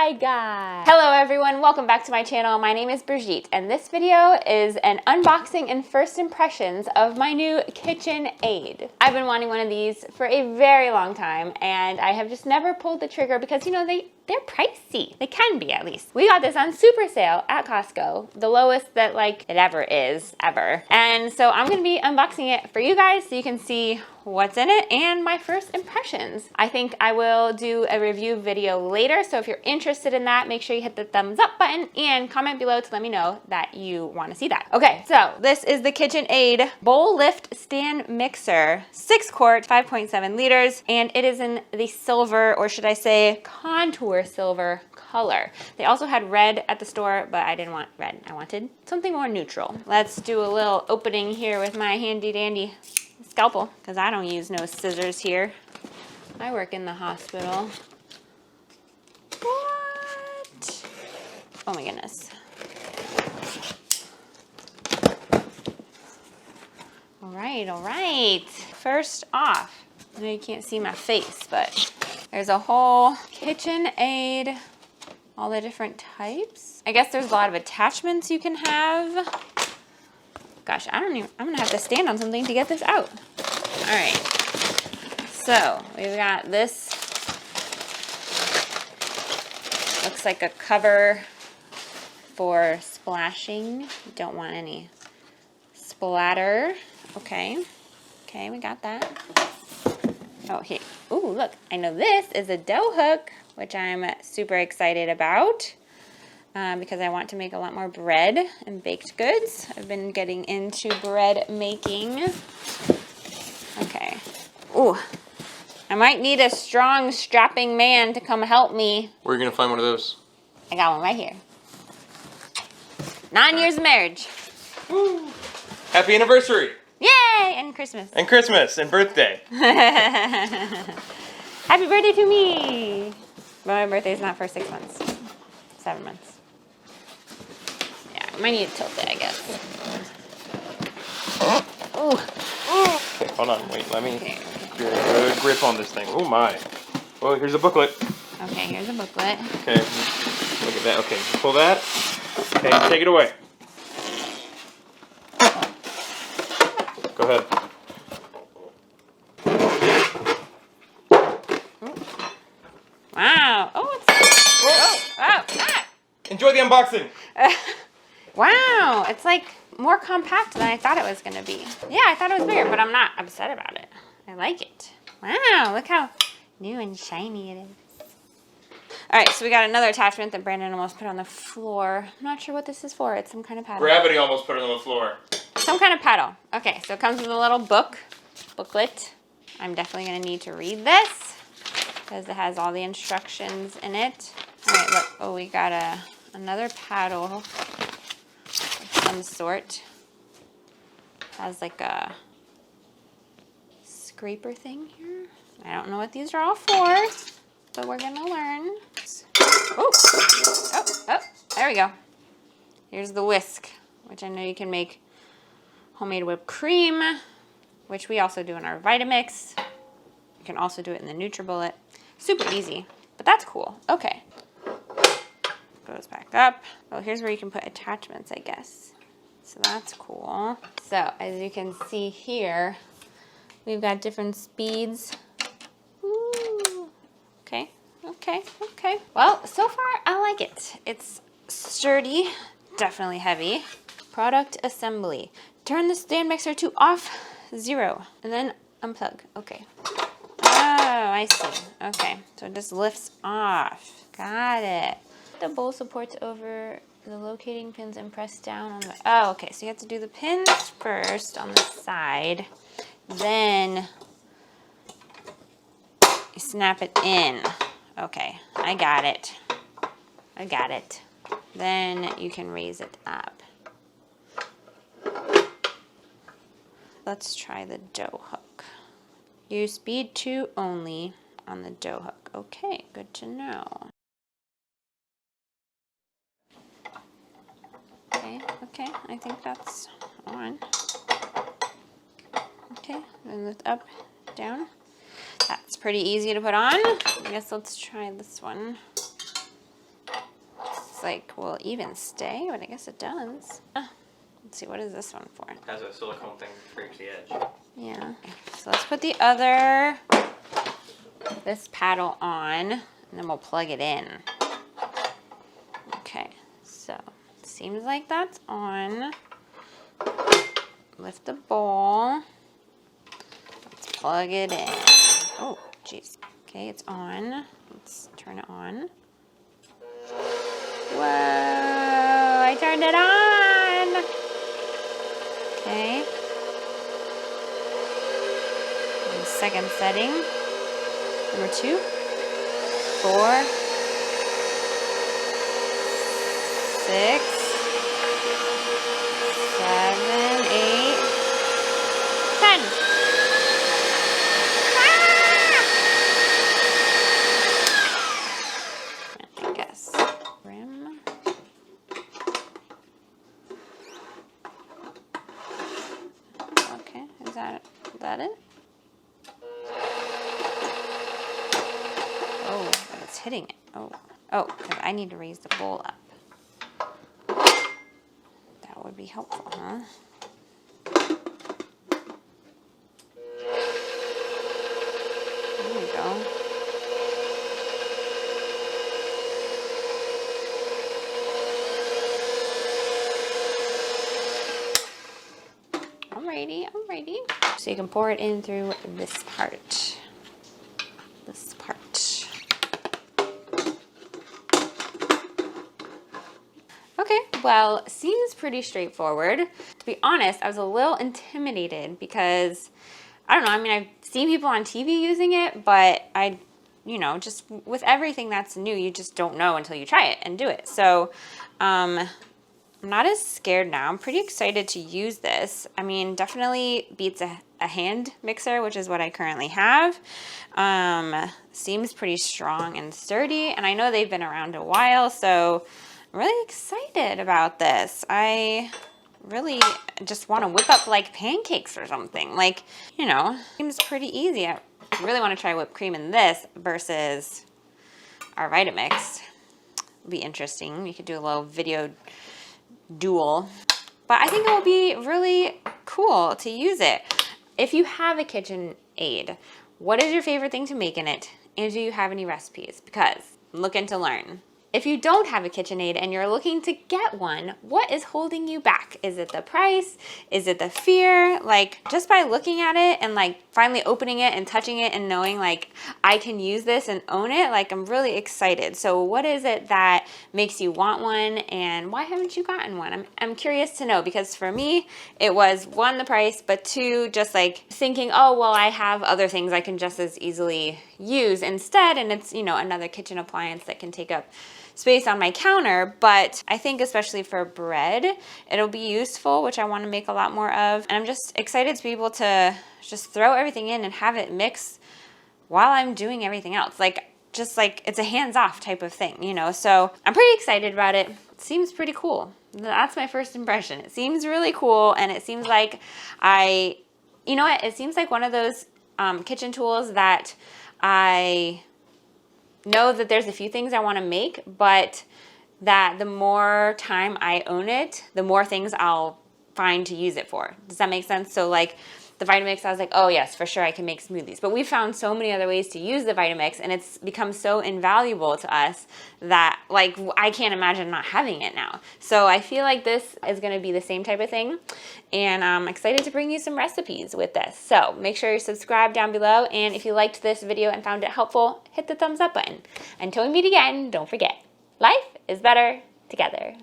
Hi guys! Hello everyone, welcome back to my channel. My name is Brigitte and this video is an unboxing and first impressions of my new KitchenAid. I've been wanting one of these for a very long time and I have just never pulled the trigger because you know they're pricey. They can be, at least. We got this on super sale at Costco, the lowest that like it ever is, ever. And so I'm gonna be unboxing it for you guys so you can see what's in it and my first impressions. I think I will do a review video later, so if you're interested in that, make sure you hit the thumbs up button and comment below to let me know that you want to see that. Okay, so this is the KitchenAid Bowl Lift Stand Mixer, 6 quart, 5.7 liters, and it is in the silver, or should I say contour silver color. They also had red at the store, but I didn't want red. I wanted something more neutral. Let's do a little opening here with my handy dandy scalpel, because I don't use no scissors here. I work in the hospital. What? Oh my goodness. All right. First off, I know you can't see my face, but there's a whole KitchenAid, all the different types. I guess there's a lot of attachments you can have. Gosh, I'm gonna have to stand on something to get this out. All right, so we've got this. Looks like a cover for splashing. You don't want any splatter. Okay, we got that. Oh, here. Ooh, look, I know this is a dough hook, which I'm super excited about. Because I want to make a lot more bread and baked goods. I've been getting into bread making. Okay. Ooh. I might need a strong, strapping man to come help me. Where are you going to find one of those? I got one right here. 9 years of marriage. Woo. Happy anniversary. Yay! And Christmas. And Christmas and birthday. Happy birthday to me. But my birthday's not for 6 months. 7 months. I might need to tilt it, I guess. Ooh. Okay, hold on, wait, let me get a good grip on this thing. Oh my. Oh, here's a booklet. Okay, here's a booklet. Okay, look at that. Okay, pull that. Okay, take it away. Go ahead. Wow. Oh, it's... Enjoy the unboxing. Wow, it's like more compact than I thought it was going to be. Yeah, I thought it was bigger, but I'm not upset about it. I like it. Wow, look how new and shiny it is. All right, so we got another attachment that Brandon almost put on the floor. I'm not sure what this is for. It's some kind of paddle. Gravity almost put it on the floor. Some kind of paddle. Okay, so it comes with a little booklet. I'm definitely going to need to read this because it has all the instructions in it. All right, look. Oh, we got another paddle. Some sort. Has like a scraper thing here. I don't know what these are all for, but we're gonna learn. Oh, there we go. Here's the whisk, which I know you can make homemade whipped cream, which we also do in our Vitamix. You can also do it in the NutriBullet. Super easy, but that's cool. Okay. Goes back up. Oh, here's where you can put attachments, I guess. So that's cool. So as you can see here, we've got different speeds. Ooh. Okay. Well, so far I like it. It's sturdy, definitely heavy. Product assembly. Turn the stand mixer to off 0 and then unplug. Okay. Oh, I see. Okay. So it just lifts off. Got it. The bowl supports over the locating pins and press down on the... Oh, okay. So you have to do the pins first on the side. Then you snap it in. Okay. I got it. Then you can raise it up. Let's try the dough hook. Use speed 2 only on the dough hook. Okay. Good to know. Okay, I think that's on. Okay, then lift up, down. That's pretty easy to put on. I guess let's try this one. like will even stay, but I guess it does. Let's see, what is this one for? It has a silicone thing that scrapes the edge. Yeah. So let's put the other, this paddle on, and then we'll plug it in. Okay, so it seems like that's on. Lift the bowl. Let's plug it in. Oh, jeez. Okay, it's on. Let's turn it on. Whoa, I turned it on. Okay. And second setting. Number 2, 4, 6, 7, 8, 10. I guess. Rim. Okay, is that it? Oh, but it's hitting it. Oh, because I need to raise the bowl up. That would be helpful, huh? There we go. I'm ready. So you can pour it in through this part. Okay, well, seems pretty straightforward. To be honest, I was a little intimidated because, I don't know, I mean, I've seen people on TV using it, but just with everything that's new, you just don't know until you try it and do it. So, I'm not as scared now. I'm pretty excited to use this. I mean, definitely beats a hand mixer, which is what I currently have. Seems pretty strong and sturdy, and I know they've been around a while, so I'm really excited about this. I really just want to whip up like pancakes or something. Like, seems pretty easy. I really want to try whipped cream in this versus our Vitamix. It'll be interesting. We could do a little video duel. But I think it will be really cool to use it. If you have a KitchenAid, what is your favorite thing to make in it? And do you have any recipes? Because I'm looking to learn. If you don't have a KitchenAid and you're looking to get one, what is holding you back? Is it the price? Is it the fear? Like, just by looking at it and like finally opening it and touching it and knowing like I can use this and own it, like I'm really excited. So what is it that makes you want one, and why haven't you gotten one? I'm curious to know, because for me, it was 1, the price, but 2, just like thinking, oh, well, I have other things I can just as easily use instead, and it's, another kitchen appliance that can take up space on my counter. But I think especially for bread, it'll be useful, which I want to make a lot more of. And I'm just excited to be able to just throw everything in and have it mix while I'm doing everything else. Just like it's a hands-off type of thing, So I'm pretty excited about it. It seems pretty cool. That's my first impression. It seems really cool, and it seems like it seems like one of those kitchen tools that I know that there's a few things I want to make, but that the more time I own it, the more things I'll find to use it for. Does that make sense? So like the Vitamix, I was like, oh yes, for sure I can make smoothies. But we found so many other ways to use the Vitamix, and it's become so invaluable to us that like I can't imagine not having it now. So I feel like this is going to be the same type of thing, and I'm excited to bring you some recipes with this. So make sure you subscribe down below, and if you liked this video and found it helpful, hit the thumbs up button. Until we meet again, don't forget, life is better together.